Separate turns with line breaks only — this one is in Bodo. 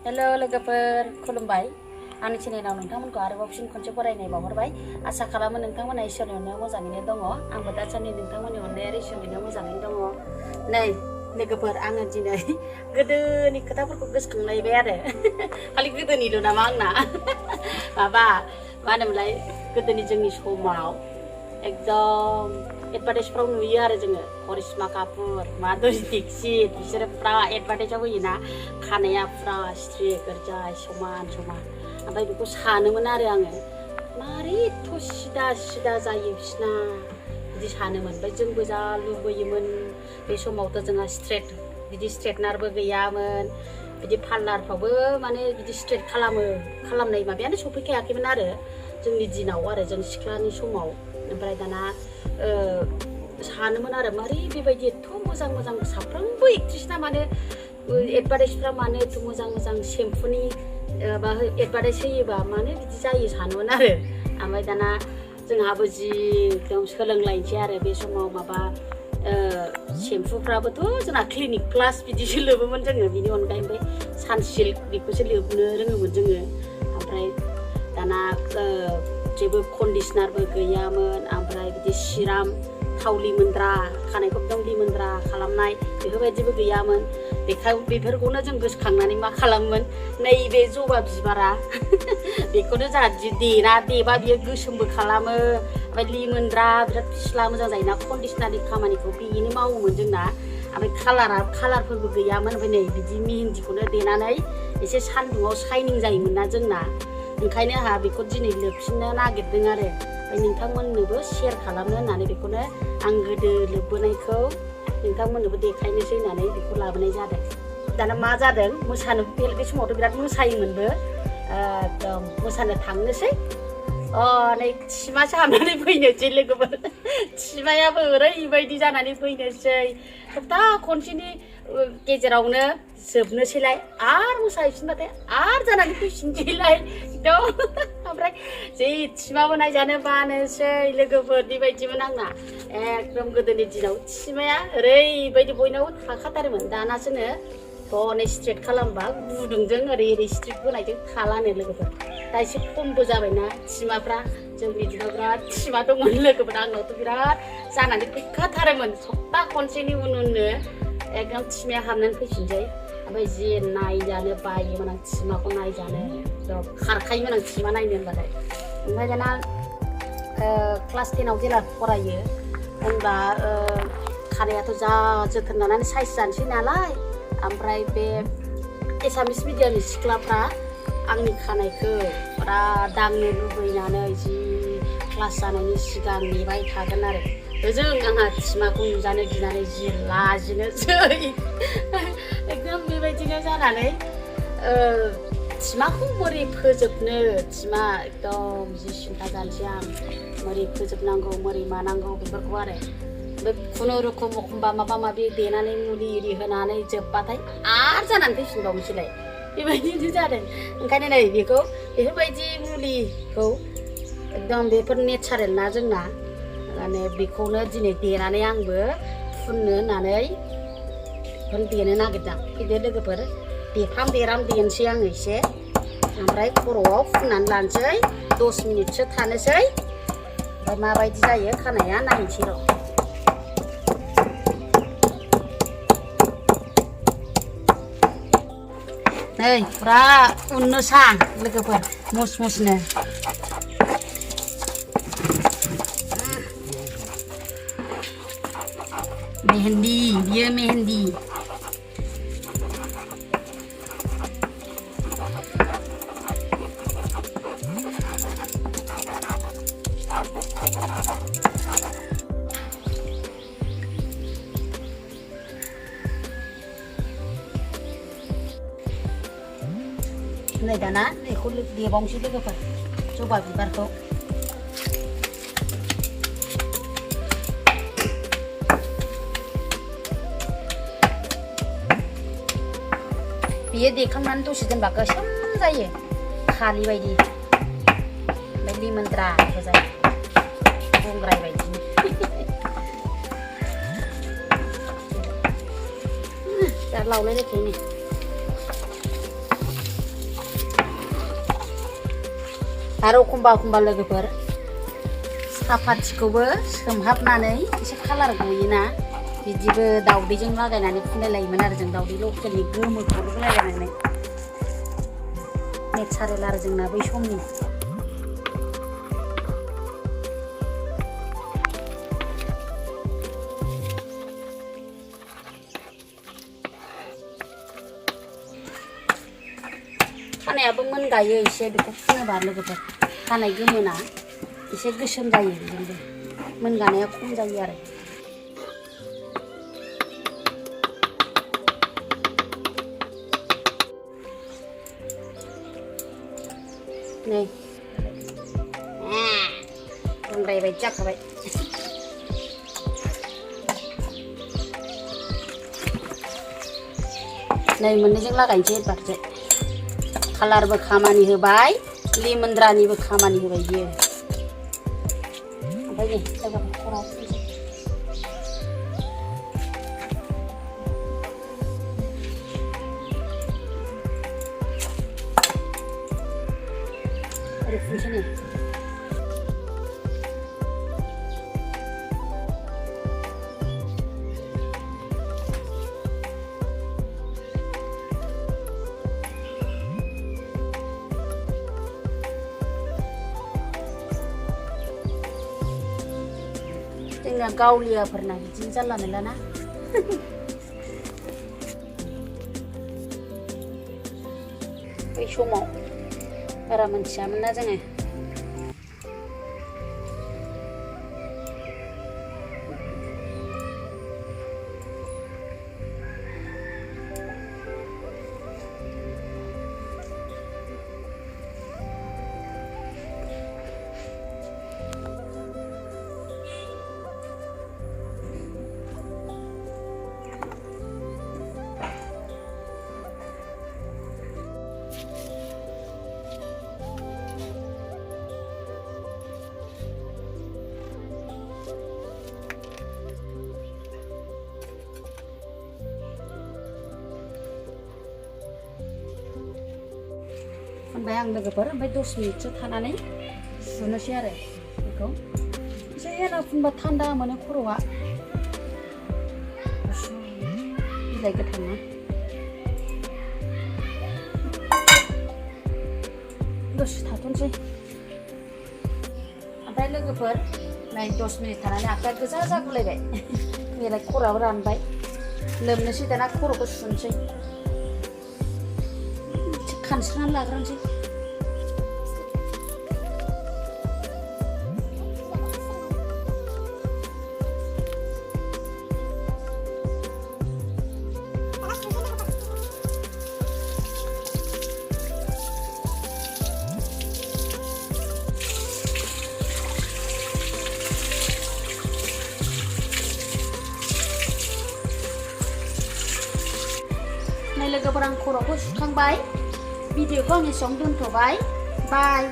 हेलो लोगोफोर खुलुमबाय आंनि चेनेलाव नोंथांमोनखौ आरोबाव फिन खनसे बरायनाय बावहरबाय आसा खालामो नोंथांमोना इसोरनि अननायाव मोजाङैनो दङ आंबो दासान्दि नोंथांमोननि अननायाव इसोरनि अननायाव मोजाङैनो दङ नै लोगोफोर आङो दिनै गोदोनि खोथाफोरखौ गोसोखांलायबाय आरो खालि गोदोनिल' नामा आंना माबा मा होनोमोनलाय गोदोनि जोंनि समाव एकदम एडभार्टाइजफ्राव नुयो आरो जोङो करिश्मा कापुर माधुरि दीक्षित बिसोरो फुरा एडभार्टाइजआव होयोना खानाया फुरा स्ट्रेट गोरजाय समान समान ओमफ्राय बेखौ सानोमोन आरो आङो मारै एथ' सिदा सिदा जायो बिसिना बिदि सानोमोन ओमफ्राय जोंबो जा लुबैयोमोन बे समावथ' जोंहा स्ट्रेट बिदि स्ट्रेटनारबो गैयामोन बिदि पार्लारफ्रावबो माने बिदि स्ट्रेट खालामनाय माबायानो सफैखायाखैमोन आरो जोंनि दिनाव आरो जों सिख्लानि समाव ओमफ्राय दाना सानोमोन आरो मारै बेबायदि एथ' मोजां मोजां साफ्रोमबो एक्ट्रिसना माने एडभार्टाइजफ्रा मानो एथ' मोजां मोजां सेम्पुनि बा एडभार्टाइज होयोबा मानो बिदि जायो सानोमोन आरो ओमफ्राय दाना जोंहाबो जि एकदम सोलोंलायनोसै आरो बे समाव माबा सेम्पुफ्राबोथ' जोंना क्लिनिक प्लास बिदिसो लोबोमोन जोङो बिनि अनगायै ओमफ्राय सानसिल्क बेखौसो लोबनो रोङोमोन जोङो ओमफ्राय दाना जेबो कन्डिशनारबो गैयामोन ओमफ्राय बिदि सिराम थाव लिमोनद्रा खानायखौ एकदम लिमोनद्रा खालामनाय बेफोरबायदिबो गैयामोन बेफोरखौनो जों गोसोखांनानै मा खालामोमोन नैबे जबा बिबारा बेखौनो जोंहा देबा बियो गोसोमबो खालामो ओमफ्राय लिमोनद्रा बिराद फिस्ला मोजां जायोना कन्डिशनारनि खामानिखौ बेनो मावोमोन जोंना ओमफ्राय कालारफोरबो गैयामोन ओमफ्राय नै बिदि मेहेन्दिखौनो देनानै एसे सान्दुङाव शाइनिं जायोमोन ना जोंना ओंखायनो आंहा बेखौ दिनै लोबफिननो नागिरदों आरो ओमफ्राय नोंथांमोननोबो शेयार खालामनो होननानै बेखौनो आं गोदो लोबबोनायखौ नोंथांमोननोबो देखायनोसै होननानै बेखौ लाबोनाय जादों दाना मा जादों मोसानो बे समावथ' बिराद मोसायोमोनबो एकदम मोसानो थांनोसै नै थिमासो हाबनानै फैनोसै लोगोफोर थिमायाबो ओरैबायदि जानानै फैनोसै सप्ता खनसेनि गेजेरावनो जोबनोसैलाय आरो मोसाहैफिनबाथाय आरो जानानै फैफिनसैलाय एकदम ओमफ्राय जि थिमाबो नायजानो बानोसै लोगोफोर बेबायदिमोन आंना एकदम गोदोनि दिनाव थिमाया ओरैबायदि बयनावबो थाखाथारोमोन दानासोनो हनै स्ट्रेट खालामबा गुदुंजों ओरै स्ट्रेट बोनायजों थालानो लोगोफोर दा एसे खमबो जाबायना थिमाफ्रा जोंनि दिनाव बिराद थिमा दंमोन लोगोफोर आंनावथ' बिराद जानानै फैखाथारोमोन सप्ता खनसेनि उननो एकदम थिमाया हाबनानै फैफिनसै ओमफ्राय जि नायजानो बायोमोन आं थिमाखौ नायजानो खारखायोमोन आं थिमा नायनो होनबाथाय ओमफ्राय दाना क्लास 10आव जेला फरायो होनबा खानायाथ' जा जोथोन लानानै साइज जानोसै नालाय ओमफ्राय बे एसामिस मिडियामनि सिख्लाफ्रा आंनि खानायखौ फुरा दांनो लुबैनानै जि क्लास जानायनि सिगां नेबाय थागोन आरो ओजों आंहा थिमाखौ नुजानो गिनानै जि लाजिनोसै एकदम बेबायदिनो जानानै थिमाखौ बोरै फोजोबनो थिमा एकदम जि सिन्था जानोसै आं बोरै फोजोबनांगौ बोरै मानांगौ बेफोरखौ आरो बे खुनुरुखुम एखमबा माबा माबि देनानै मुलि इरि होनानै जोबबाथाय आरो जानानै फैफिनबावनोसैलाय बेबायदिनो जादों ओंखायनो नै बेफोरबायदि मुलिखौ एकदम बेफोर नेचारेल ना जोंना माने बेखौनो दिनै देनानै आंबो फुननो होननानै बेखौनो देनो नागिरदों फैदो लोगोफोर देराम देनोसै आङो एसे ओमफ्राय खर'आव फुननानै लानोसै 10 मिनिटसो थानोसै ओमफ्राय माबायदि जायो खानाया नायनोसै र' नै फुरा उननोसा लोगोफोर मुस मुसनो मेहेन्दी बियो मेहेन्दी नै दाना बेखौ देबावनोसै लोगोफोर जबा बिबारखौ बियो देखांनानै दसे दोनबा गोसोम जायो खालि बायदि ओमफ्राय लिमोनद्राबो जायो गंग्राय बायदि दा लावलायलायखायो आरो एखमबा लोगोफोर सापातिखौबो सोमहाबनानै एसे कालार गयोना बिदिबो दावदैजों लागायनानै फुनलायलायोमोन आरो जों दावदै लकेलनि गोमोखौ होलायलायनानै नेचारेल आरो जोंना बै समनि खानायाबो मोनगायो एसे बेखौ फुनोबा लोगोफोर खानाय गोमोना एसे गोसोम जायो बेजोंबो मोनगानाया खम जायो आरो नै गुन्द्राय बायदि जाखाबाय नै मोननैजों लागायनोसै एबारसो कालारबो खामानि होबाय लिमोनद्रानिबो खामानि होबाय बियो ओमफ्राय नै जायगाखौ खराव ओरै फुनसै नै जोंना गावलियाफोरना बिदिनो जानला मोनलाना बै समाव बारा मोनथियामोन ना जोङो फुनबाय आं लोगोफोर ओमफ्राय 10 मिनिटसो थानानै सुनोसै आरो बेखौ एसे एरा फुनबा थान्दा मोनो खर'आ बिलाइ गोथांना दसे थाथ'नोसै ओमफ्राय लोगोफोर नै 10 मिनिट थानानै आखाइया गोजा जागुलायबाय बेलाय खर'आबो रानबाय लोमनोसै दाना खर'खौ सुनोसै खानस्रनानै लाग्रोनोसै नै लोगोफोर आं खर'खौ सुखांबाय भिडिअखौ आं एसेयावनो दोनथ'बाय बाय